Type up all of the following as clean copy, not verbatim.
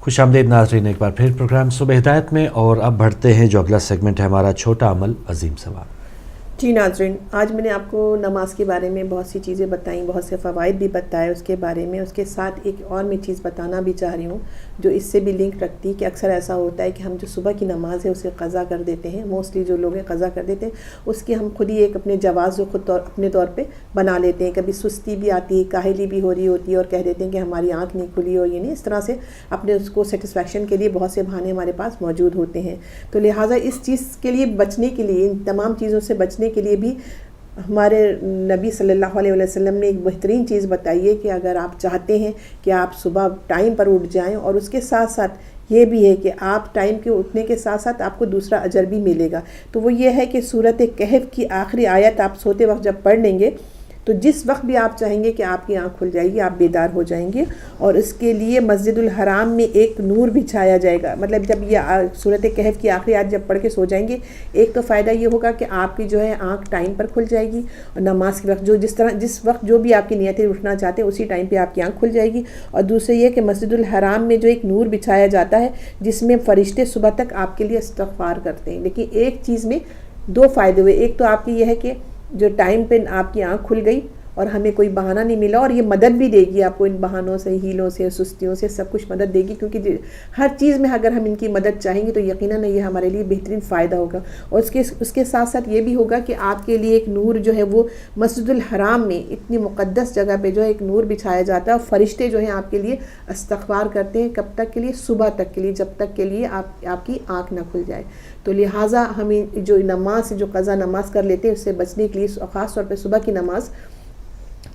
خوش آمدید ناظرین ایک بار پھر پروگرام صبح ہدایت میں، اور اب بڑھتے ہیں جو اگلا سیگمنٹ ہے ہمارا چھوٹا عمل عظیم ثواب۔ جی ناظرین، آج میں نے آپ کو نماز کے بارے میں بہت سی چیزیں بتائیں، بہت سے فوائد بھی بتائے اس کے بارے میں۔ اس کے ساتھ ایک اور میں چیز بتانا بھی چاہ رہی ہوں جو اس سے بھی لنک رکھتی کہ اکثر ایسا ہوتا ہے کہ ہم جو صبح کی نماز ہے اسے قضا کر دیتے ہیں، موسٹلی جو لوگ ہیں قضا کر دیتے ہیں، اس کی ہم خود ہی ایک اپنے جواز و خود اپنے طور پہ بنا لیتے ہیں۔ کبھی سستی بھی آتی ہے، کاہلی بھی ہو رہی ہوتی ہے، اور کہہ دیتے ہیں کہ ہماری آنکھ نہیں کھلی ہو، یعنی اس طرح سے اپنے اس کو سیٹسفیکشن کے لیے بہت سے بہانے ہمارے پاس موجود ہوتے ہیں۔ تو لہٰذا اس چیز کے لیے بچنے کے لیے، ان تمام چیزوں سے بچنے کے لیے بھی ہمارے نبی صلی اللہ علیہ وسلم نے ایک بہترین چیز بتائی ہے کہ اگر آپ چاہتے ہیں کہ آپ صبح ٹائم پر اٹھ جائیں، اور اس کے ساتھ ساتھ یہ بھی ہے کہ آپ ٹائم کے اٹھنے کے ساتھ ساتھ آپ کو دوسرا اجر بھی ملے گا، تو وہ یہ ہے کہ سورۃ کہف کی آخری آیت آپ سوتے وقت جب پڑھ لیں گے تو جس وقت بھی آپ چاہیں گے کہ آپ کی آنکھ کھل جائے گی، آپ بیدار ہو جائیں گے، اور اس کے لیے مسجد الحرام میں ایک نور بچھایا جائے گا۔ مطلب جب یہ سورۃ کہف کی آخری آیت جب پڑھ کے سو جائیں گے، ایک تو فائدہ یہ ہوگا کہ آپ کی جو ہے آنکھ ٹائم پر کھل جائے گی، اور نماز کے وقت جس وقت جو بھی آپ کی نیتیں اٹھنا چاہتے ہیں اسی ٹائم پہ آپ کی آنکھ کھل جائے گی۔ اور دوسرے یہ کہ مسجد الحرام میں جو ایک نور بچھایا جاتا ہے جس میں فرشتے صبح تک آپ کے لیے استغفار کرتے ہیں۔ لیکن ایک چیز میں دو فائدے ہوئے، ایک تو آپ کی یہ ہے کہ جو ٹائم پہ آپ کی آنکھ کھل گئی اور ہمیں کوئی بہانہ نہیں ملا، اور یہ مدد بھی دے گی آپ کو ان بہانوں سے، ہیلوں سے، سستیوں سے، سب کچھ مدد دے گی، کیونکہ ہر چیز میں اگر ہم ان کی مدد چاہیں گے تو یقیناً یہ ہمارے لیے بہترین فائدہ ہوگا۔ اور اس کے ساتھ ساتھ یہ بھی ہوگا کہ آپ کے لیے ایک نور جو ہے وہ مسجد الحرام میں اتنی مقدس جگہ پہ جو ہے ایک نور بچھایا جاتا ہے، اور فرشتے جو ہیں آپ کے لیے استغفار کرتے ہیں، کب تک کے لیے؟ صبح تک کے لیے، جب تک کے لیے آپ کی آنکھ نہ کھل جائے۔ تو لہٰذا ہمیں جو نماز، جو قضا نماز کر لیتے ہیں، اس سے بچنے کے لیے خاص طور پہ صبح کی نماز،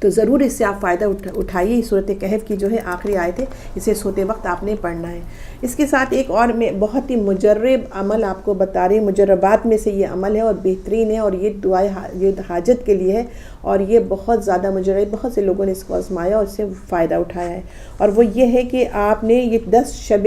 تو ضرور اس سے آپ فائدہ اٹھائیے۔ سورۃ کہف کی جو ہے آخری آیت ہے، اسے سوتے وقت آپ نے پڑھنا ہے۔ اس کے ساتھ ایک اور میں بہت ہی مجرب عمل آپ کو بتا رہی ہوں، مجربات میں سے یہ عمل ہے اور بہترین ہے، اور یہ دعائے یہ حاجت کے لیے ہے، اور یہ بہت زیادہ مجرب، بہت سے لوگوں نے اس کو آزمایا اور اس سے فائدہ اٹھایا ہے۔ اور وہ یہ ہے کہ آپ نے یہ 10 شب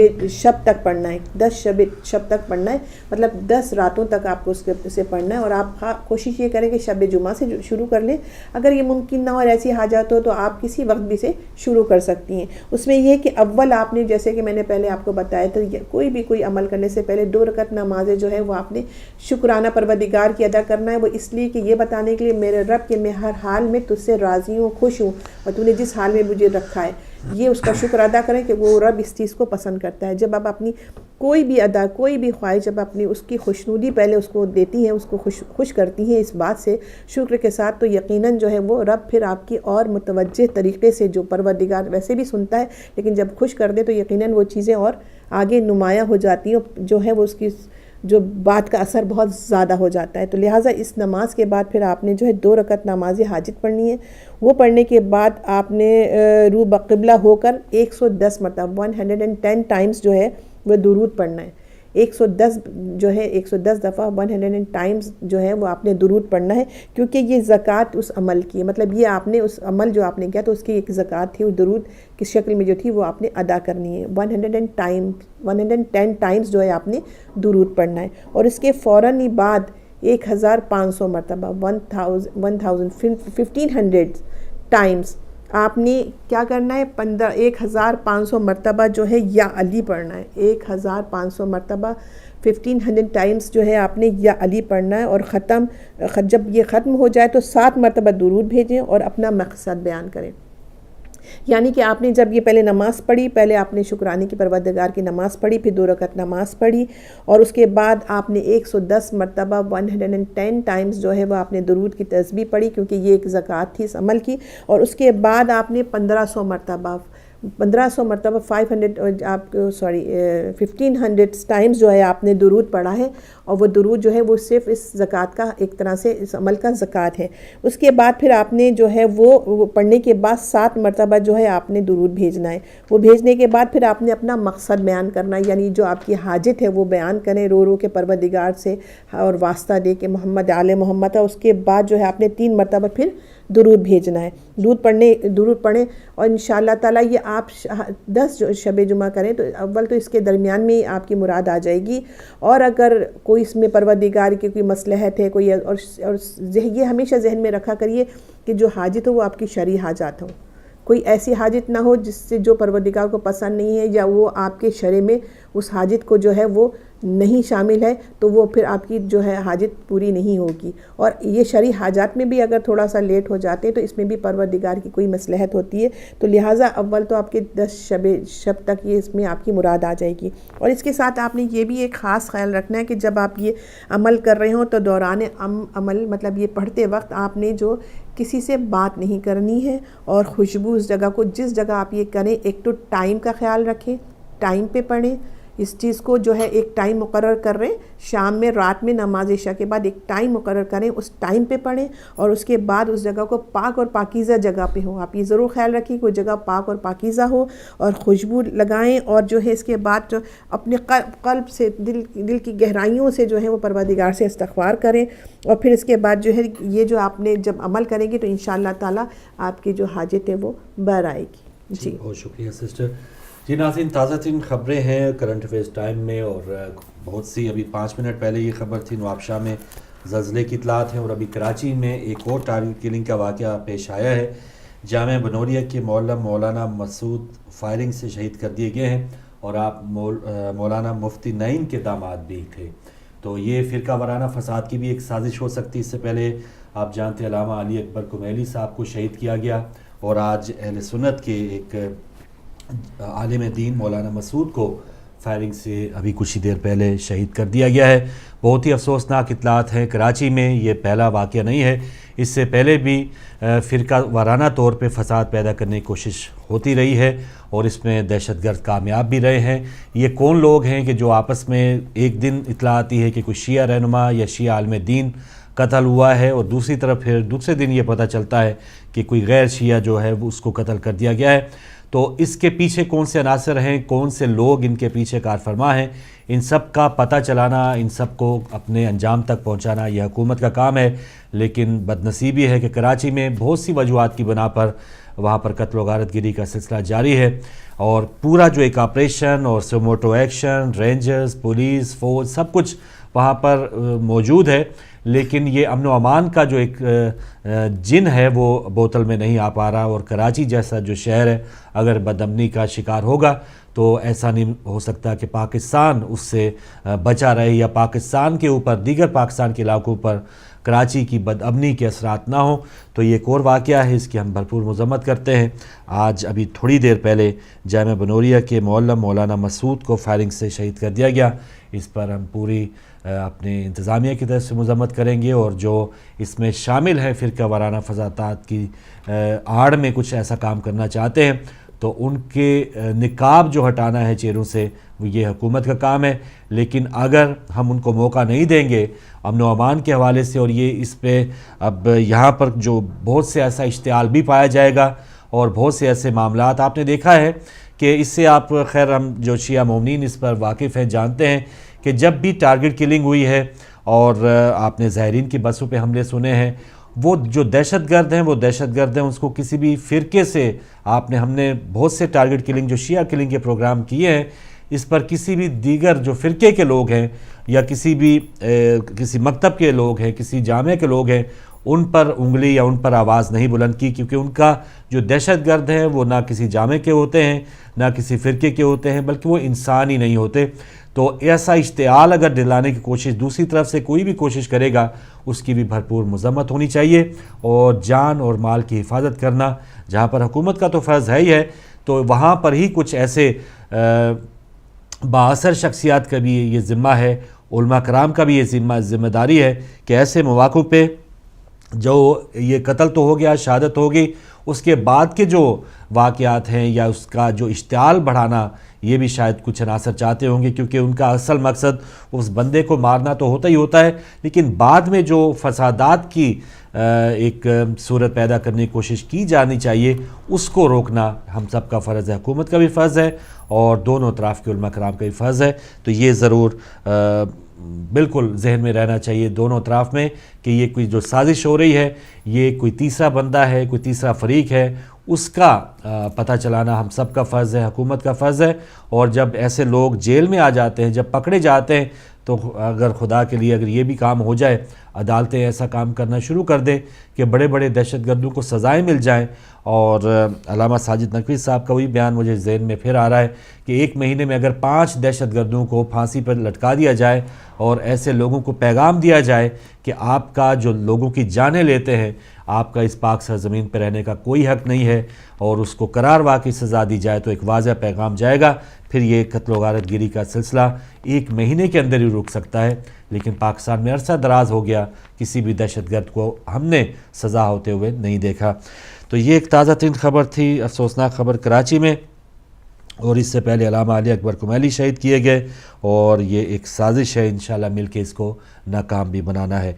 تک پڑھنا ہے، 10 شب تک پڑھنا ہے، مطلب 10 راتوں تک آپ کو اسے پڑھنا ہے۔ اور آپ کوشش یہ کریں کہ شب جمعہ سے شروع کر لیں، اگر یہ ممکن نہ ہو اور ایسی حاجات ہو تو آپ کسی وقت بھی سے شروع کر سکتی ہیں۔ اس میں یہ کہ اول آپ نے، جیسے کہ میں نے پہلے آپ کو بتایا تھا، کوئی عمل کرنے سے پہلے 2 رکعت نمازیں جو ہے وہ آپ نے شکرانہ پروردگار کی ادا کرنا ہے۔ وہ اس لیے کہ یہ بتانے کے لیے میرے رب کہ میں ہر حال میں تجھ سے راضی ہوں، خوش ہوں، اور تو نے جس حال میں مجھے رکھا ہے، یہ اس کا شکر ادا کریں کہ وہ رب اس چیز کو پسند کرتا ہے۔ جب آپ اپنی کوئی بھی خواہش، جب اپنی اس کی خوشنودی پہلے اس کو دیتی ہیں، اس کو خوش کرتی ہیں اس بات سے، شکر کے ساتھ، تو یقیناً جو ہے وہ رب پھر آپ کی اور متوجہ طریقے سے، جو پروردگار ویسے بھی سنتا ہے لیکن جب خوش کر دے تو یقیناً وہ چیزیں اور آگے نمایاں ہو جاتی ہیں، جو ہے وہ اس کی جو بات کا اثر بہت زیادہ ہو جاتا ہے۔ تو لہٰذا اس نماز کے بعد پھر آپ نے جو ہے 2 رکعت نماز حاجت پڑھنی ہے۔ وہ پڑھنے کے بعد آپ نے رو بقبلہ ہو کر 110 مرتبہ 110 ٹائمز جو ہے وہ درود پڑھنا ہے۔ 110 دفعہ 110 ٹائمز جو ہے وہ آپ نے درود پڑھنا ہے، کیونکہ یہ زکوٰۃ اس عمل کی ہے، مطلب یہ آپ نے اس عمل جو آپ نے کیا تو اس کی ایک زکوٰۃ تھی، وہ درود کی شکل میں جو تھی وہ آپ نے ادا کرنی ہے۔ 110 ٹائمز جو ہے آپ نے درود پڑھنا ہے، اور اس کے فوراً ہی بعد 1500 مرتبہ 1500 ٹائمز آپ نے کیا کرنا ہے؟ 1500 مرتبہ جو ہے یا علی پڑھنا ہے۔ 1500 مرتبہ 1500 ٹائمز جو ہے آپ نے یا علی پڑھنا ہے، اور جب یہ ختم ہو جائے تو 7 مرتبہ درود بھیجیں اور اپنا مقصد بیان کریں۔ یعنی کہ آپ نے جب یہ پہلے نماز پڑھی، پہلے آپ نے شکرانے کی پروردگار کی نماز پڑھی، پھر 2 رکعت نماز پڑھی، اور اس کے بعد آپ نے 110 مرتبہ 110 ٹائمز جو ہے وہ آپ نے درود کی تسبیح پڑھی، کیونکہ یہ ایک زکوٰۃ تھی اس عمل کی۔ اور اس کے بعد آپ نے 1500 مرتبہ 1500 ٹائمز جو ہے آپ نے درود پڑھا ہے، اور وہ درود جو ہے وہ صرف اس زکوٰۃ کا ایک طرح سے اس عمل کا زکوٰۃ ہے۔ اس کے بعد پھر آپ نے جو ہے وہ پڑھنے کے بعد 7 مرتبہ جو ہے آپ نے درود بھیجنا ہے۔ وہ بھیجنے کے بعد پھر آپ نے اپنا مقصد بیان کرنا ہے، یعنی جو آپ کی حاجت ہے وہ بیان کریں رو کے پروردگار سے، اور واسطہ دے کے محمد آل محمد۔ اس کے بعد جو ہے آپ نے 3 مرتبہ پھر درود بھیجنا ہے، درود پڑھیں، اور انشاءاللہ تعالیٰ یہ آپ 10 شب جمعہ کریں تو اول تو اس کے درمیان میں آپ کی مراد آ جائے گی، اور اگر کوئی اس میں پروردگار کی کوئی مصلحت ہے کوئی، اور یہ ہمیشہ ذہن میں رکھا کریے کہ جو حاجت ہو وہ آپ کی شرعی حاجات ہوں، کوئی ایسی حاجت نہ ہو جس سے جو پروردگار کو پسند نہیں ہے یا وہ آپ کے شرع میں اس حاجت کو جو ہے وہ نہیں شامل ہے، تو وہ پھر آپ کی جو ہے حاجت پوری نہیں ہوگی۔ اور یہ شرعی حاجات میں بھی اگر تھوڑا سا لیٹ ہو جاتے ہیں تو اس میں بھی پروردگار کی کوئی مصلحت ہوتی ہے، تو لہٰذا اول تو آپ کے 10 شب تک یہ اس میں آپ کی مراد آ جائے گی۔ اور اس کے ساتھ آپ نے یہ بھی ایک خاص خیال رکھنا ہے کہ جب آپ یہ عمل کر رہے ہوں تو دوران عمل مطلب یہ پڑھتے وقت آپ نے جو کسی سے بات نہیں کرنی ہے، اور خوشبو اس جگہ کو جس جگہ آپ یہ کریں ایک تو ٹائم کا خیال رکھیں، ٹائم پہ پڑھیں، اس چیز کو جو ہے ایک ٹائم مقرر کر رہے ہیں، شام میں رات میں نماز عشاء کے بعد ایک ٹائم مقرر کریں، اس ٹائم پہ پڑھیں، اور اس کے بعد اس جگہ کو پاک اور پاکیزہ جگہ پہ ہو۔ آپ یہ ضرور خیال رکھیں کہ وہ جگہ پاک اور پاکیزہ ہو، اور خوشبو لگائیں، اور جو ہے اس کے بعد جو اپنے قلب سے دل کی گہرائیوں سے جو ہے وہ پروردگار سے استغفار کریں، اور پھر اس کے بعد جو ہے یہ جو آپ نے جب عمل کریں گے تو انشاءاللہ تعالیٰ آپ کی جو حاجت ہے وہ بر آئے گی۔ جی بہت شکریہ سسٹر۔ جی ناظرین، تازہ ترین خبریں ہیں کرنٹ افیئرس ٹائم میں، اور بہت سی ابھی 5 منٹ پہلے یہ خبر تھی، نوابشاہ میں زلزلے کی اطلاعات ہیں، اور ابھی کراچی میں ایک اور ٹارگٹ کلنگ کا واقعہ پیش آیا ہے۔ جامعہ بنوریا کے معلم مولانا مسعود فائرنگ سے شہید کر دیے گئے ہیں، اور آپ مولانا مفتی نعیم کے داماد بھی تھے۔ تو یہ فرقہ وارانہ فساد کی بھی ایک سازش ہو سکتی۔ اس سے پہلے آپ جانتے ہیں علامہ علی اکبر کمیلی صاحب کو شہید کیا گیا، اور آج اہل سنت کے ایک عالم دین مولانا مسعود کو فائرنگ سے ابھی کچھ ہی دیر پہلے شہید کر دیا گیا ہے۔ بہت ہی افسوسناک اطلاعات ہیں کراچی میں، یہ پہلا واقعہ نہیں ہے، اس سے پہلے بھی فرقہ وارانہ طور پہ فساد پیدا کرنے کی کوشش ہوتی رہی ہے، اور اس میں دہشت گرد کامیاب بھی رہے ہیں۔ یہ کون لوگ ہیں کہ جو آپس میں ایک دن اطلاع آتی ہے کہ کوئی شیعہ رہنما یا شیعہ عالم دین قتل ہوا ہے، اور دوسری طرف پھر دوسرے دن یہ پتہ چلتا ہے کہ کوئی غیر شیعہ جو ہے وہ اس کو قتل کر دیا گیا ہے۔ تو اس کے پیچھے کون سے عناصر ہیں، کون سے لوگ ان کے پیچھے کار فرما ہیں، ان سب کا پتہ چلانا، ان سب کو اپنے انجام تک پہنچانا یہ حکومت کا کام ہے۔ لیکن بدنصیبی ہے کہ کراچی میں بہت سی وجوہات کی بنا پر وہاں پر قتل و غارت گری کا سلسلہ جاری ہے، اور پورا جو ایک آپریشن اور سوموٹو ایکشن، رینجرز، پولیس، فوج، سب کچھ وہاں پر موجود ہے، لیکن یہ امن و امان کا جو ایک جن ہے وہ بوتل میں نہیں آ پا رہا، اور کراچی جیسا جو شہر ہے اگر بدامنی کا شکار ہوگا تو ایسا نہیں ہو سکتا کہ پاکستان اس سے بچا رہے، یا پاکستان کے اوپر، دیگر پاکستان کے علاقوں پر کراچی کی بدامنی کے اثرات نہ ہوں۔ تو یہ ایک اور واقعہ ہے، اس کی ہم بھرپور مذمت کرتے ہیں۔ آج ابھی تھوڑی دیر پہلے جامعہ بنوریا کے معلم مولانا مسعود کو فائرنگ سے شہید کر دیا گیا، اس پر ہم پوری اپنے انتظامیہ کی طرف سے مذمت کریں گے، اور جو اس میں شامل ہیں فرقہ وارانہ فسادات کی آڑ میں کچھ ایسا کام کرنا چاہتے ہیں تو ان کے نقاب جو ہٹانا ہے چہروں سے وہ یہ حکومت کا کام ہے۔ لیکن اگر ہم ان کو موقع نہیں دیں گے امن و امان کے حوالے سے، اور یہ اس پہ اب یہاں پر جو بہت سے ایسا اشتعال بھی پایا جائے گا، اور بہت سے ایسے معاملات آپ نے دیکھا ہے کہ اس سے آپ خیر ہم جو شیعہ مومنین اس پر واقف ہیں جانتے ہیں کہ جب بھی ٹارگٹ کلنگ ہوئی ہے اور آپ نے زائرین کی بسوں پہ حملے سنے ہیں، وہ جو دہشت گرد ہیں وہ دہشت گرد ہیں، اس کو کسی بھی فرقے سے ہم نے بہت سے ٹارگٹ کلنگ جو شیعہ کلنگ کے پروگرام کیے ہیں، اس پر کسی بھی دیگر جو فرقے کے لوگ ہیں یا کسی مکتب کے لوگ ہیں، کسی جامعہ کے لوگ ہیں، ان پر انگلی یا ان پر آواز نہیں بلند کی، کیونکہ ان کا جو دہشت گرد ہیں وہ نہ کسی جامعہ کے ہوتے ہیں نہ کسی فرقے کے ہوتے ہیں، بلکہ وہ انسان ہی نہیں ہوتے۔ تو ایسا اشتعال اگر دلانے کی کوشش دوسری طرف سے کوئی بھی کوشش کرے گا، اس کی بھی بھرپور مذمت ہونی چاہیے، اور جان اور مال کی حفاظت کرنا جہاں پر حکومت کا تو فرض ہے ہی ہے، تو وہاں پر ہی کچھ ایسے بااثر شخصیات کا بھی یہ ذمہ ہے، علماء کرام کا بھی یہ ذمہ داری ہے کہ ایسے مواقع پہ جو یہ قتل تو ہو گیا، شہادت ہوگی، اس کے بعد کے جو واقعات ہیں یا اس کا جو اشتعال بڑھانا، یہ بھی شاید کچھ عناصر چاہتے ہوں گے، کیونکہ ان کا اصل مقصد اس بندے کو مارنا تو ہوتا ہی ہوتا ہے، لیکن بعد میں جو فسادات کی ایک صورت پیدا کرنے کی کوشش کی جانی چاہیے، اس کو روکنا ہم سب کا فرض ہے، حکومت کا بھی فرض ہے اور دونوں اطراف کے علماء کرام کا بھی فرض ہے۔ تو یہ ضرور بالکل ذہن میں رہنا چاہیے دونوں اطراف میں کہ یہ کوئی جو سازش ہو رہی ہے، یہ کوئی تیسرا بندہ ہے، کوئی تیسرا فریق ہے، اس کا پتہ چلانا ہم سب کا فرض ہے، حکومت کا فرض ہے۔ اور جب ایسے لوگ جیل میں آ جاتے ہیں، جب پکڑے جاتے ہیں، تو اگر خدا کے لیے اگر یہ بھی کام ہو جائے، عدالتیں ایسا کام کرنا شروع کر دیں کہ بڑے بڑے دہشت گردوں کو سزائیں مل جائیں اور علامہ ساجد نقوی صاحب کا وہی بیان مجھے ذہن میں پھر آ رہا ہے کہ 1 مہینے میں اگر 5 دہشت گردوں کو پھانسی پر لٹکا دیا جائے اور ایسے لوگوں کو پیغام دیا جائے کہ آپ کا جو لوگوں کی جانیں لیتے ہیں آپ کا اس پاک سرزمین پہ رہنے کا کوئی حق نہیں ہے، اور اس کو قرار واقعی سزا دی جائے تو ایک واضح پیغام جائے گا، پھر یہ قتل و غارت گیری کا سلسلہ 1 مہینے کے اندر ہی رک سکتا ہے۔ لیکن پاکستان میں عرصہ دراز ہو گیا کسی بھی دہشت گرد کو ہم نے سزا ہوتے ہوئے نہیں دیکھا۔ تو یہ ایک تازہ ترین خبر تھی، افسوسناک خبر کراچی میں، اور اس سے پہلے علامہ علی اکبر کمیلی شہید کیے گئے، اور یہ ایک سازش ہے، انشاءاللہ مل کے اس کو ناکام بھی بنانا ہے۔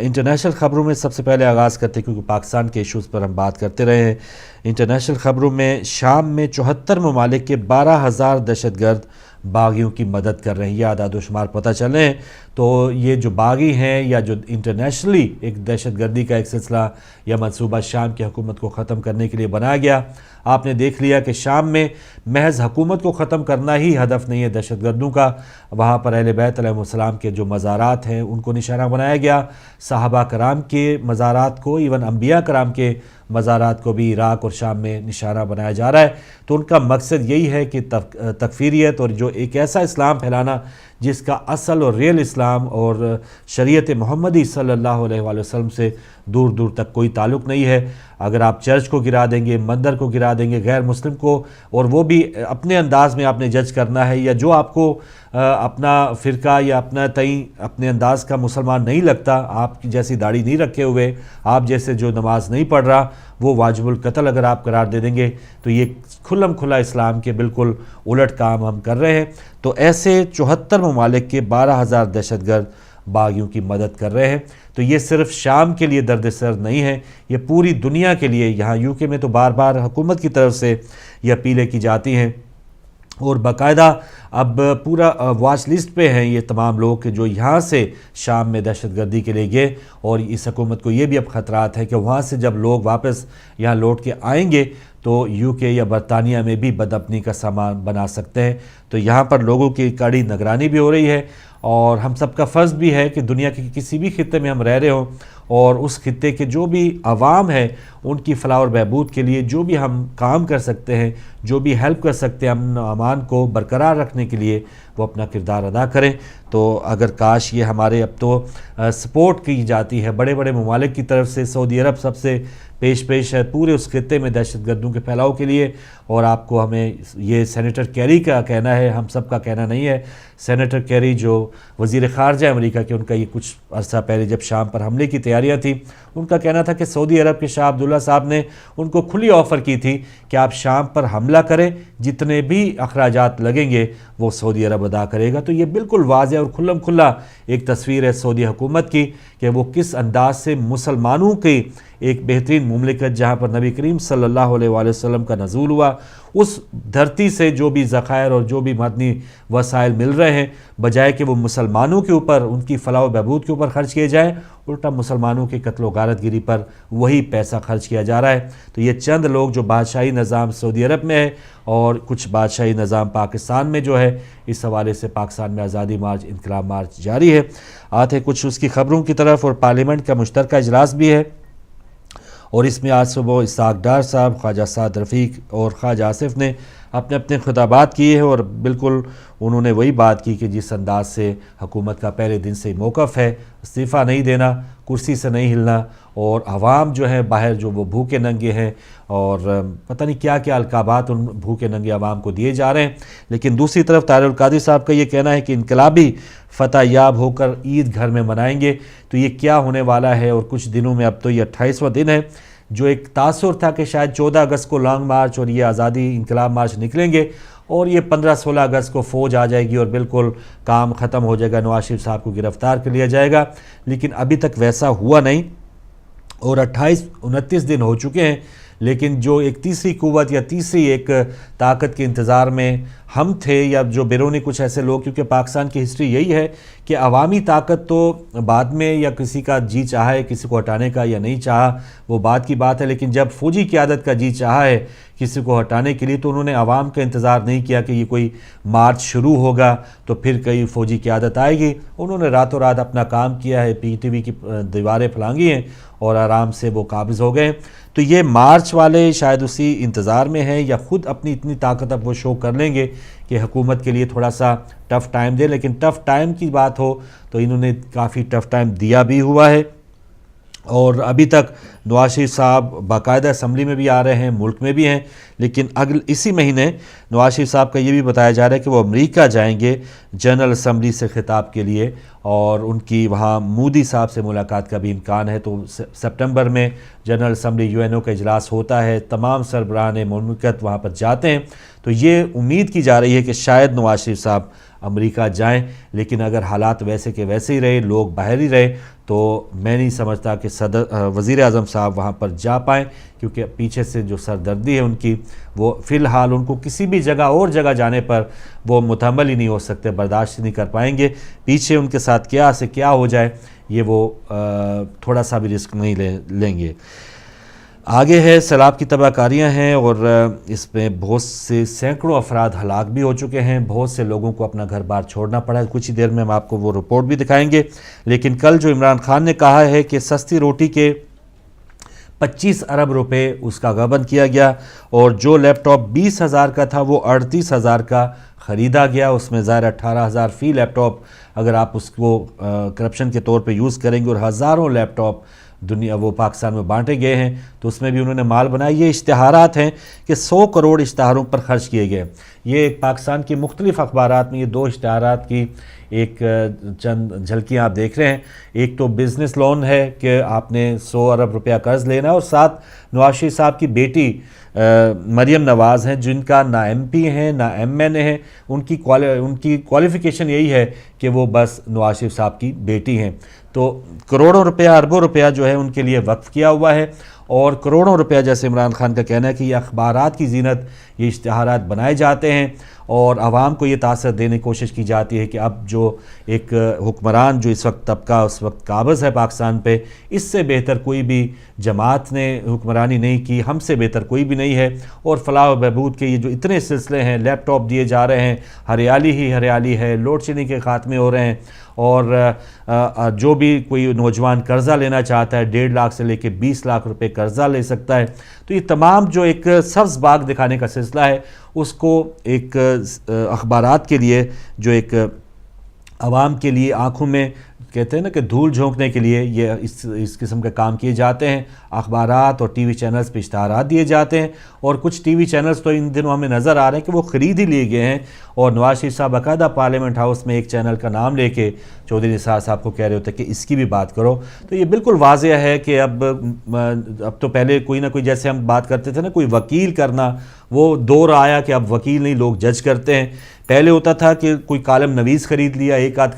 انٹرنیشنل خبروں میں سب سے پہلے آغاز کرتے ہیں کیونکہ پاکستان کے ایشوز پر ہم بات کرتے رہے ہیں۔ انٹرنیشنل خبروں میں شام میں 74 ممالک کے 12,000 دہشت گرد باغیوں کی مدد کر رہے ہیں، یہ اعداد و شمار پتہ چل رہے ہیں۔ تو یہ جو باغی ہیں یا جو انٹرنیشنلی ایک دہشت گردی کا ایک سلسلہ یا منصوبہ شام کی حکومت کو ختم کرنے کے لیے بنایا گیا، آپ نے دیکھ لیا کہ شام میں محض حکومت کو ختم کرنا ہی ہدف نہیں ہے دہشت گردوں کا، وہاں پر اہل بیت علیہ السلام کے جو مزارات ہیں ان کو نشانہ بنایا گیا، صحابہ کرام کے مزارات کو، ایون انبیاء کرام کے مزارات کو بھی عراق اور شام میں نشانہ بنایا جا رہا ہے۔ تو ان کا مقصد یہی ہے کہ تکفیریت اور جو ایک ایسا اسلام پھیلانا جس کا اصل اور ریل اسلام اور شریعت محمدی صلی اللہ علیہ وآلہ وسلم سے دور دور تک کوئی تعلق نہیں ہے۔ اگر آپ چرچ کو گرا دیں گے، مندر کو گرا دیں گے، غیر مسلم کو، اور وہ بھی اپنے انداز میں آپ نے جج کرنا ہے، یا جو آپ کو اپنا فرقہ یا اپنا اپنے انداز کا مسلمان نہیں لگتا، آپ کی جیسی داڑھی نہیں رکھے ہوئے، آپ جیسے جو نماز نہیں پڑھ رہا، وہ واجب القتل اگر آپ قرار دے دیں گے تو یہ کھلم کھلا اسلام کے بالکل الٹ کام ہم کر رہے ہیں۔ تو ایسے 74 ممالک کے 12,000 دہشت گرد باغیوں کی مدد کر رہے ہیں۔ تو یہ صرف شام کے لیے درد سر نہیں ہے، یہ پوری دنیا کے لیے، یہاں یو کے میں تو بار بار حکومت کی طرف سے یہ اپیلیں کی جاتی ہیں، اور باقاعدہ اب پورا واچ لسٹ پہ ہیں یہ تمام لوگ کہ جو یہاں سے شام میں دہشت گردی کے لیے گئے، اور اس حکومت کو یہ بھی اب خطرات ہیں کہ وہاں سے جب لوگ واپس یہاں لوٹ کے آئیں گے تو یو کے یا برطانیہ میں بھی بدامنی کا سامان بنا سکتے ہیں۔ تو یہاں پر لوگوں کی کڑی نگرانی بھی ہو رہی ہے، اور ہم سب کا فرض بھی ہے کہ دنیا کے کسی بھی خطے میں ہم رہ رہے ہوں، اور اس خطے کے جو بھی عوام ہیں ان کی فلاح اور بہبود کے لیے جو بھی ہم کام کر سکتے ہیں، جو بھی ہیلپ کر سکتے ہیں امن و امان کو برقرار رکھنے کے لیے، وہ اپنا کردار ادا کریں۔ تو اگر کاش یہ ہمارے اب تو سپورٹ کی جاتی ہے بڑے بڑے ممالک کی طرف سے، سعودی عرب سب سے پیش ہے پورے اس خطے میں دہشت گردوں کے پھیلاؤ کے لیے، اور آپ کو ہمیں یہ سینیٹر کیری کا کہنا ہے، ہم سب کا کہنا نہیں ہے۔ سینیٹر کیری جو وزیر خارجہ امریکہ کے، ان کا یہ کچھ عرصہ پہلے جب شام پر حملے کی تیاریاں تھیں، ان کا کہنا تھا کہ سعودی عرب کے شاہ عبداللہ صاحب نے ان کو کھلی آفر کی تھی کہ آپ شام پر حملہ کریں، جتنے بھی اخراجات لگیں گے وہ سعودی عرب ادا کرے گا۔ تو یہ بالکل واضح اور کھلم کھلا ایک تصویر ہے سعودی حکومت کی کہ وہ کس انداز سے مسلمانوں کی ایک بہترین مملکت جہاں پر نبی کریم صلی اللہ علیہ وآلہ وسلم کا نزول ہوا، اس دھرتی سے جو بھی ذخائر اور جو بھی معدنی وسائل مل رہے ہیں، بجائے کہ وہ مسلمانوں کے اوپر، ان کی فلاح و بہبود کے اوپر خرچ کیے جائیں، الٹا مسلمانوں کے قتل و غارت گیری پر وہی پیسہ خرچ کیا جا رہا ہے۔ تو یہ چند لوگ جو بادشاہی نظام سعودی عرب میں ہے اور کچھ بادشاہی نظام پاکستان میں جو ہے، اس حوالے سے پاکستان میں آزادی مارچ، انقلاب مارچ جاری ہے۔ آتے کچھ اس کی خبروں کی طرف، اور پارلیمنٹ کا مشترکہ اجلاس بھی ہے، اور اس میں آج صبح اسحاق ڈار صاحب، خواجہ سعد رفیق اور خواجہ آصف نے اپنے اپنے خطابات کیے ہیں، اور بالکل انہوں نے وہی بات کی کہ جس انداز سے حکومت کا پہلے دن سے موقف ہے، استعفیٰ نہیں دینا، کرسی سے نہیں ہلنا، اور عوام جو ہے باہر جو وہ بھوکے ننگے ہیں، اور پتہ نہیں کیا کیا القابات ان بھوکے ننگے عوام کو دیے جا رہے ہیں۔ لیکن دوسری طرف طاہر القادری صاحب کا یہ کہنا ہے کہ انقلابی فتح یاب ہو کر عید گھر میں منائیں گے۔ تو یہ کیا ہونے والا ہے، اور کچھ دنوں میں، اب تو یہ 28واں دن ہے، جو ایک تاثر تھا کہ شاید 14 اگست کو لانگ مارچ اور یہ آزادی انقلاب مارچ نکلیں گے، اور یہ 15-16 اگست کو فوج آ جائے گی اور بالکل کام ختم ہو جائے گا، نواز شریف صاحب کو گرفتار کر لیا جائے گا۔ لیکن ابھی تک ویسا ہوا نہیں، اور 28-29 دن ہو چکے ہیں، لیکن جو ایک تیسری قوت یا تیسری ایک طاقت کے انتظار میں ہم تھے یا جو بیرونی کچھ ایسے لوگ، کیونکہ پاکستان کی ہسٹری یہی ہے کہ عوامی طاقت تو بعد میں یا کسی کا جی چاہا ہے کسی کو ہٹانے کا یا نہیں چاہا وہ بات کی بات ہے، لیکن جب فوجی قیادت کا جی چاہا ہے کسی کو ہٹانے کے لیے تو انہوں نے عوام کا انتظار نہیں کیا کہ یہ کوئی مارچ شروع ہوگا تو پھر کئی فوجی قیادت آئے گی. انہوں نے راتوں رات اپنا کام کیا ہے، پی ٹی وی کی دیواریں پھلانگی ہیں اور آرام سے وہ قابض ہو گئے. تو یہ مارچ والے شاید اسی انتظار میں ہیں یا خود اپنی اتنی طاقت اب وہ شو کر لیں گے کہ حکومت کے لیے تھوڑا سا ٹف ٹائم دے. لیکن ٹف ٹائم کی بات ہو تو انہوں نے کافی ٹف ٹائم دیا بھی ہوا ہے، اور ابھی تک نواز شریف صاحب باقاعدہ اسمبلی میں بھی آ رہے ہیں، ملک میں بھی ہیں. لیکن اسی مہینے نواز شریف صاحب کا یہ بھی بتایا جا رہا ہے کہ وہ امریکہ جائیں گے جنرل اسمبلی سے خطاب کے لیے، اور ان کی وہاں مودی صاحب سے ملاقات کا بھی امکان ہے. تو سپٹمبر میں جنرل اسمبلی UN کا اجلاس ہوتا ہے، تمام سربراہان مملکت وہاں پر جاتے ہیں. تو یہ امید کی جا رہی ہے کہ شاید نواز شریف صاحب امریکہ جائیں. لیکن اگر حالات ویسے کے ویسے ہی رہے، لوگ باہر ہی رہے، تو میں نہیں سمجھتا کہ وزیر اعظم صاحب وہاں پر جا پائیں، کیونکہ پیچھے سے جو سردردی ہے ان کی، وہ فی الحال ان کو کسی بھی جگہ اور جگہ جانے پر وہ متحمل ہی نہیں ہو سکتے، برداشت نہیں کر پائیں گے. پیچھے ان کے ساتھ کیا سے کیا ہو جائے یہ وہ تھوڑا سا بھی رسک نہیں لیں گے. آگے ہے سیلاب کی تباہ کاریاں ہیں، اور اس میں بہت سے سینکڑوں افراد ہلاک بھی ہو چکے ہیں، بہت سے لوگوں کو اپنا گھر بار چھوڑنا پڑا ہے. کچھ ہی دیر میں ہم آپ کو وہ رپورٹ بھی دکھائیں گے. لیکن کل جو عمران خان نے کہا ہے کہ سستی روٹی کے 25 ارب روپے اس کا غبن کیا گیا، اور جو لیپ ٹاپ 20,000 کا تھا وہ 38,000 کا خریدا گیا. اس میں ظاہر 18,000 فی لیپ ٹاپ اگر آپ اس کو کرپشن کے طور پہ یوز کریں گے، اور ہزاروں لیپ ٹاپ وہ پاکستان میں بانٹے گئے ہیں، تو اس میں بھی انہوں نے مال بنایا. یہ اشتہارات ہیں کہ 100 کروڑ اشتہاروں پر خرچ کیے گئے. یہ ایک پاکستان کی مختلف اخبارات میں یہ 2 اشتہارات کی ایک چند جھلکیاں آپ دیکھ رہے ہیں. ایک تو بزنس لون ہے کہ آپ نے 100 ارب روپیہ قرض لینا ہے، اور ساتھ نواز شریف صاحب کی بیٹی مریم نواز ہیں جن کا نہ MP ہیں نہ MN ہیں. ان کی کوالیفیکیشن یہی ہے کہ وہ بس نواز شریف صاحب کی بیٹی ہیں. تو کروڑوں روپیہ اربوں روپیہ جو ہے ان کے لیے وقف کیا ہوا ہے، اور کروڑوں روپیہ جیسے عمران خان کا کہنا ہے کہ یہ اخبارات کی زینت، یہ اشتہارات بنائے جاتے ہیں اور عوام کو یہ تاثر دینے کی کوشش کی جاتی ہے کہ اب جو ایک حکمران جو اس وقت طبقہ اس وقت قابض ہے پاکستان پہ، اس سے بہتر کوئی بھی جماعت نے حکمرانی نہیں کی، ہم سے بہتر کوئی بھی نہیں ہے. اور فلاح و بہبود کے یہ جو اتنے سلسلے ہیں، لیپ ٹاپ دیے جا رہے ہیں، ہریالی ہی ہریالی ہے، لوڈ شیڈنگ کے خاتمے ہو رہے ہیں، اور جو بھی کوئی نوجوان قرضہ لینا چاہتا ہے 1.5 لاکھ سے لے کے 20 لاکھ روپے قرضہ لے سکتا ہے. تو یہ تمام جو ایک سبز باغ دکھانے کا سلسلہ ہے، اس کو ایک اخبارات کے لیے جو ایک عوام کے لیے آنکھوں میں کہتے ہیں نا کہ دھول جھونکنے کے لیے یہ اس قسم کے کام کیے جاتے ہیں. اخبارات اور ٹی وی چینلز پہ اشتہارات دیے جاتے ہیں، اور کچھ ٹی وی چینلز تو ان دنوں ہمیں نظر آ رہے ہیں کہ وہ خرید ہی لیے گئے ہیں. اور نواز شریف صاحب باقاعدہ پارلیمنٹ ہاؤس میں ایک چینل کا نام لے کے چودھری نثار صاحب کو کہہ رہے ہوتے کہ اس کی بھی بات کرو. تو یہ بالکل واضح ہے کہ اب تو پہلے کوئی نہ کوئی، جیسے ہم بات کرتے تھے نا، کوئی وکیل کرنا، وہ دور آیا کہ اب وکیل نہیں، لوگ جج کرتے ہیں. پہلے ہوتا تھا کہ کوئی کالم نویس خرید لیا، ایک آدھ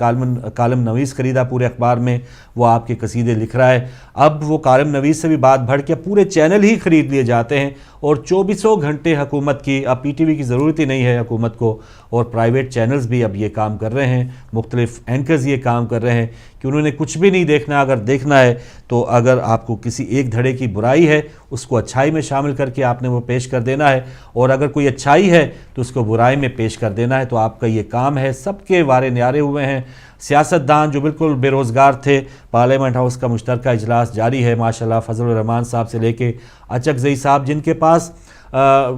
کالم نویس خریدا پورے اخبار میں، وہ آپ کے قصیدے لکھ رہا ہے. اب وہ کالم نویس سے بھی بات بڑھ کے پورے چینل ہی خرید لیے جاتے ہیں، اور 24 گھنٹے حکومت کی، اب پی ٹی وی کی ضرورت ہی نہیں ہے حکومت کو، اور پرائیویٹ چینلز بھی اب یہ کام کر رہے ہیں، مختلف اینکرز یہ کام کر رہے ہیں کہ انہوں نے کچھ بھی نہیں دیکھنا. اگر دیکھنا ہے تو اگر آپ کو کسی ایک دھڑے کی برائی ہے اس کو اچھائی میں شامل کر کے آپ نے وہ پیش کر دینا ہے، اور اگر کوئی اچھائی ہے تو اس کو برائی میں پیش کر دینا ہے. تو آپ کا یہ کام ہے. سب کے وارے نیارے ہوئے ہیں. سیاستدان جو بالکل بے روزگار تھے، پارلیمنٹ ہاؤس کا مشترکہ اجلاس جاری ہے ماشاءاللہ، فضل الرحمان صاحب سے لے کے اچکزئی صاحب، جن کے پاس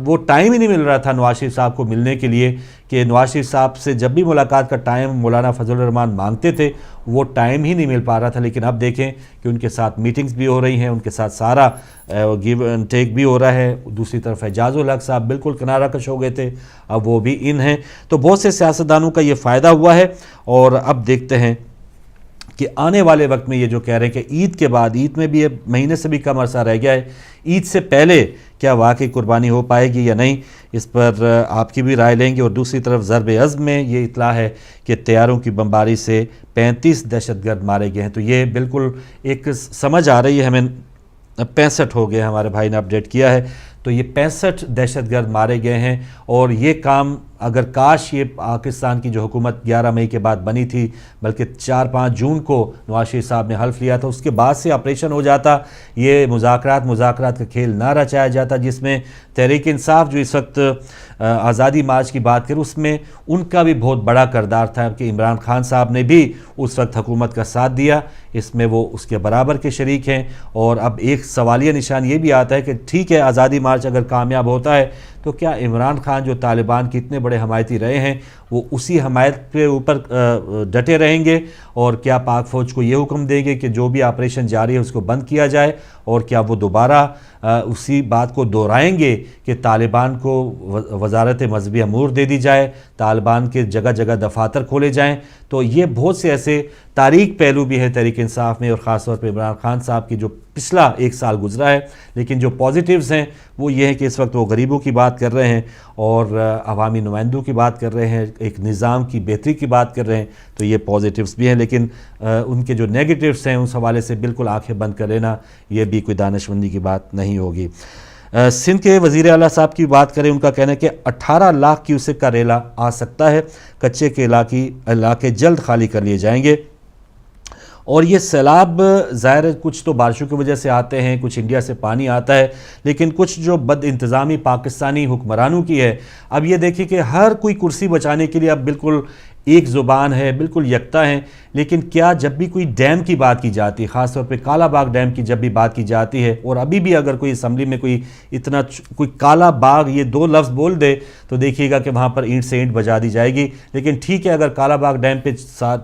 وہ ٹائم ہی نہیں مل رہا تھا نواز شریف صاحب کو ملنے کے لیے، کہ نواز شریف صاحب سے جب بھی ملاقات کا ٹائم مولانا فضل الرحمان مانگتے تھے وہ ٹائم ہی نہیں مل پا رہا تھا. لیکن اب دیکھیں کہ ان کے ساتھ میٹنگز بھی ہو رہی ہیں، ان کے ساتھ سارا گیو اینڈ ٹیک بھی ہو رہا ہے. دوسری طرف اعجاز الحق صاحب بالکل کنارہ کش ہو گئے تھے، اب وہ بھی ان ہیں. تو بہت سے سیاستدانوں کا یہ فائدہ ہوا ہے. اور اب دیکھتے ہیں کہ آنے والے وقت میں یہ جو کہہ رہے ہیں کہ عید کے بعد، عید میں بھی مہینے سے بھی کم عرصہ رہ گیا ہے، عید سے پہلے کیا واقعی قربانی ہو پائے گی یا نہیں، اس پر آپ کی بھی رائے لیں گے. اور دوسری طرف ضرب عزم میں یہ اطلاع ہے کہ طیاروں کی بمباری سے 35 دہشت گرد مارے گئے ہیں. تو یہ بالکل ایک سمجھ آ رہی ہے ہمیں. 65 ہو گئے، ہمارے بھائی نے اپڈیٹ کیا ہے. تو یہ 65 دہشت گرد مارے گئے ہیں، اور یہ کام اگر کاش یہ پاکستان کی جو حکومت 11 مئی کے بعد بنی تھی بلکہ 4-5 جون کو نواز شریف صاحب نے حلف لیا تھا، اس کے بعد سے آپریشن ہو جاتا، یہ مذاکرات کا کھیل نہ رچایا جاتا، جس میں تحریک انصاف جو اس وقت آزادی مارچ کی بات کریں اس میں ان کا بھی بہت بڑا کردار تھا کہ عمران خان صاحب نے بھی اس وقت حکومت کا ساتھ دیا، اس میں وہ اس کے برابر کے شریک ہیں۔ اور اب ایک سوالیہ نشان یہ بھی آتا ہے کہ ٹھیک ہے آزادی مارچ اگر کامیاب ہوتا ہے تو کیا عمران خان جو طالبان کے اتنے بڑے حمایتی رہے ہیں وہ اسی حمایت کے اوپر ڈٹے رہیں گے، اور کیا پاک فوج کو یہ حکم دیں گے کہ جو بھی آپریشن جاری ہے اس کو بند کیا جائے، اور کیا وہ دوبارہ اسی بات کو دہرائیں گے کہ طالبان کو وزارت مذہبی امور دے دی جائے، طالبان کے جگہ جگہ دفاتر کھولے جائیں؟ تو یہ بہت سے ایسے تاریک پہلو بھی ہے تحریک انصاف میں، اور خاص طور پہ عمران خان صاحب کی جو پچھلا 1 سال گزرا ہے، لیکن جو پازیٹیوز ہیں وہ یہ ہے کہ اس وقت وہ غریبوں کی بات کر رہے ہیں اور عوامی نمائندوں کی بات کر رہے ہیں، ایک نظام کی بہتری کی بات کر رہے ہیں، تو یہ پازیٹیوز بھی ہیں، لیکن ان کے جو نیگیٹیوز ہیں اس حوالے سے بالکل آنکھیں بند کر لینا یہ بھی کوئی دانشمندی کی بات نہیں ہوگی۔ سندھ کے وزیر اعلیٰ صاحب کی بات کریں، ان کا کہنا ہے کہ 18 لاکھ کیوسک کا ریلا آ سکتا ہے، کچے کے علاقے جلد خالی کر لیے جائیں گے۔ اور یہ سیلاب ظاہر ہے کچھ تو بارشوں کی وجہ سے آتے ہیں، کچھ انڈیا سے پانی آتا ہے، لیکن کچھ جو بد انتظامی پاکستانی حکمرانوں کی ہے۔ اب یہ دیکھیں کہ ہر کوئی کرسی بچانے کے لیے اب بالکل ایک زبان ہے، بالکل یکتا ہیں، لیکن کیا جب بھی کوئی ڈیم کی بات کی جاتی ہے، خاص طور پہ کالا باغ ڈیم کی جب بھی بات کی جاتی ہے، اور ابھی بھی اگر کوئی اسمبلی میں کوئی کالا باغ یہ 2 لفظ بول دے تو دیکھیے گا کہ وہاں پر اینٹ سے اینٹ بجا دی جائے گی، لیکن ٹھیک ہے اگر کالا باغ ڈیم پہ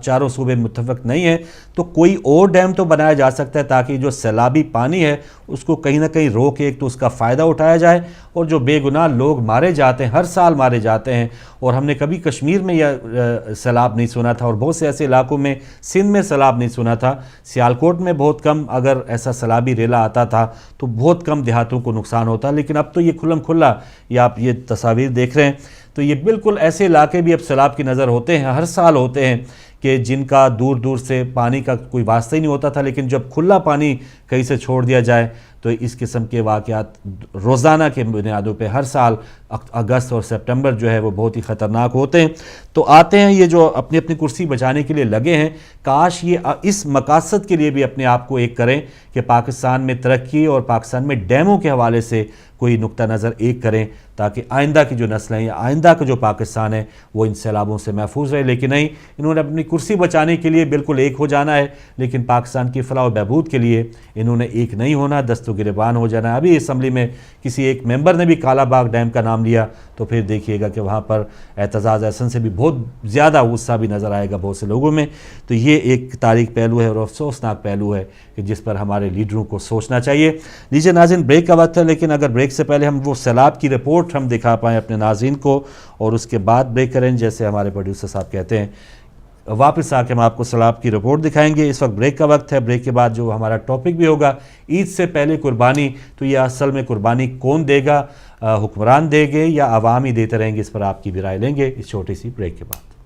چاروں صوبے متفق نہیں ہیں تو کوئی اور ڈیم تو بنایا جا سکتا ہے تاکہ جو سیلابی پانی ہے اس کو کہیں نہ کہیں روک ایک تو اس کا فائدہ اٹھایا جائے، اور جو بے گناہ لوگ مارے جاتے ہیں، ہر سال مارے جاتے ہیں، اور ہم نے کبھی کشمیر میں یہ سیلاب نہیں سنا تھا، اور بہت سے ایسے علاقوں میں سندھ میں سیلاب نہیں سنا تھا، سیالکوٹ میں بہت کم اگر ایسا سیلابی ریلا آتا تھا تو بہت کم دیہاتوں کو نقصان ہوتا، لیکن اب تو یہ کھلم کھلا یہ آپ یہ تصاویر دیکھ رہے ہیں، تو یہ بالکل ایسے علاقے بھی اب سیلاب کی نظر ہوتے ہیں، ہر سال ہوتے ہیں کہ جن کا دور دور سے پانی کا کوئی واسطہ ہی نہیں ہوتا تھا، لیکن جب کھلا پانی کہیں سے چھوڑ دیا جائے تو اس قسم کے واقعات روزانہ کے بنیادوں پہ ہر سال اگست اور سپٹمبر جو ہے وہ بہت ہی خطرناک ہوتے ہیں۔ تو آتے ہیں یہ جو اپنی اپنی کرسی بچانے کے لیے لگے ہیں، کاش یہ اس مقاصد کے لیے بھی اپنے آپ کو ایک کریں کہ پاکستان میں ترقی اور پاکستان میں ڈیموں کے حوالے سے کوئی نقطہ نظر ایک کریں تاکہ آئندہ کی جو نسلیں یا آئندہ کا جو پاکستان ہے وہ ان سیلابوں سے محفوظ رہے، لیکن نہیں، انہوں نے اپنی کرسی بچانے کے لیے بالکل ایک ہو جانا ہے، لیکن پاکستان کی فلاح و بہبود کے لیے انہوں نے ایک نہیں ہونا، دست و گریبان ہو جانا ہے۔ ابھی اسمبلی میں کسی ایک ممبر نے بھی کالا باغ ڈیم کا نام لیا تو پھر دیکھیے گا کہ وہاں پر اعتزاز احسن سے بھی بہت زیادہ غصہ بھی نظر آئے گا بہت سے لوگوں میں۔ تو یہ ایک تاریک پہلو ہے اور افسوسناک پہلو ہے کہ جس پر ہمارے لیڈروں کو سوچنا چاہیے۔ لیجیے ناظرین، بریک کا وقت ہے، لیکن اگر بریک سے پہلے ہم وہ سیلاب کی رپورٹ ہم دکھا پائیں اپنے ناظرین کو، اور اس کے بعد بریک کریں جیسے ہمارے پروڈیوسر صاحب کہتے ہیں، واپس آ کے ہم آپ کو سیلاب کی رپورٹ دکھائیں گے۔ اس وقت بریک کا وقت ہے، بریک کے بعد جو ہمارا ٹاپک بھی ہوگا عید سے پہلے قربانی، تو یہ اصل میں قربانی کون دے گا، حکمران دے گے یا عوام ہی دیتے رہیں گے، اس پر آپ کی بھی رائے لیں گے اس چھوٹی سی بریک کے بعد۔